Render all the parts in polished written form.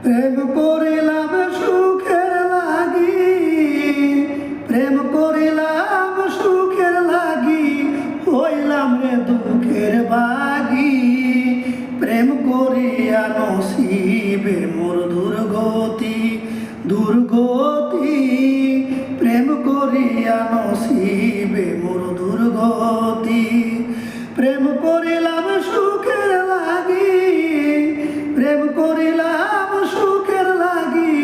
প্রেম করিলাম সুখের লাগি, প্রেম করিলাম সুখের লাগি, হইলাম রে দুঃখের বাগি। প্রেম করিয়া নসিবে মোর দুর্গতি, দুর্গতি। প্রেম করিয়া নসিবে মোর দুর্গতি। প্রেম করিলাম সুখের লাগি, প্রেম করিলাম সুখের লাগি,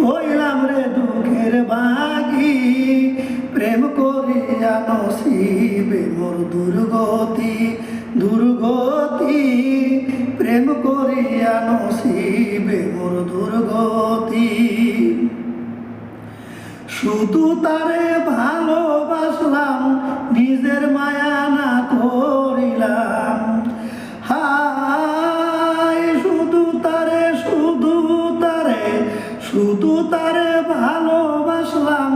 হইলাম রে দুঃখের বাগি। প্রেম করিয়া নসিবে মোর দুর্গতি, দুর্গতি। প্রেম করিয়া নসিবে মোর দুর্গতি। শুধু তারে ভালোবাসলাম, নিজের মায়া না করিলাম। হায় শুধু তারে, শুধু তারে, শুধু তারে ভালোবাসলাম,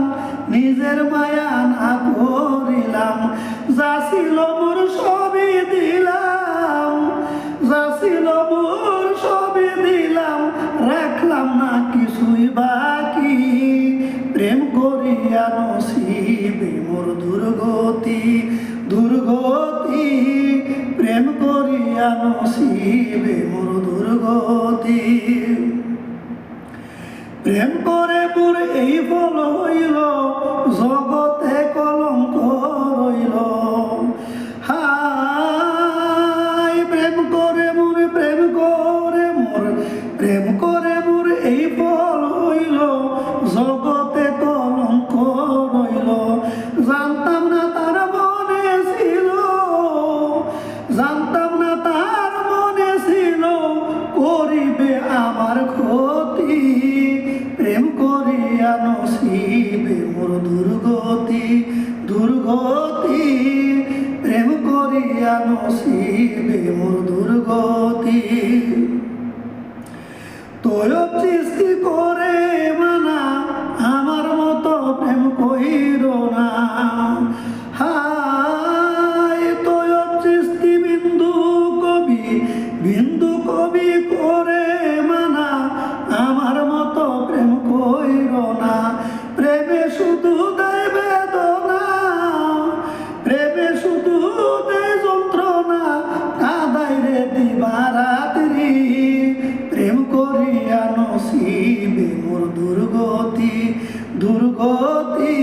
নিজের মায়া না করিলাম। যা ছিল মোর সবই দিলাম, যা ছিল মোর সবই দিলাম, রাখলাম না কিছুই বাকি। প্রেম করিয়া নসিবে মোর দুর্গতি, দুর্গতি। প্রেম করিয়া নসিবে মোর দুর্গতি। প্রেম করে মোর এই ফল হইল, জগতে কলঙ্ক রইল। হায় প্রেম করে মোর, প্রেম করে মোর, প্রেম করে মোর এই ফল হইল, জগতে কলঙ্ক রইল। জানতাম না তার মনে ছিল, জানতাম না তার মনে ছিল, করিবে আমার ক্ষতি। প্রেম করিয়া নসিবে মোর দুর্গতি, দুর্গতি। প্রেম করিয়া নসিবে মোর দুর্গতি। তোয় সৃষ্টি করে মানা, আমার মতো প্রেম কইর না। হায় তোয় সৃষ্টি বিন্দু কবি, বিন্দু কবি করে মানা, আমার মতো প্রেম কইর না। প্রেমে শুধু দেয় বেদনা, প্রেমে শুধু দেয় যন্ত্রণা, কাঁদাই রে দিবারাত্রি। প্রেম করিয়া নসিবে মোর দুর্গতি, দুর্গতি।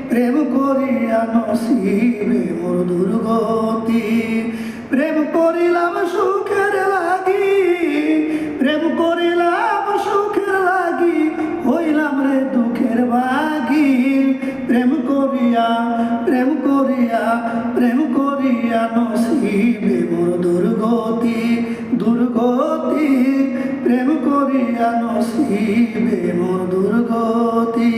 প্রেম করিয়া নসিবে মোর দুর্গতি। প্রেম করিলাম সুখের লাগি, প্রেম করিলাম সুখের লাগি, হইলাম রে দুঃখের বাগি। প্রেম করিয়া, প্রেম করিয়া, প্রেম করিয়া নসিবে মোর দুর্গতি, দুর্গতি। প্রেম করিয়া নসিবে মোর দুর্গতি।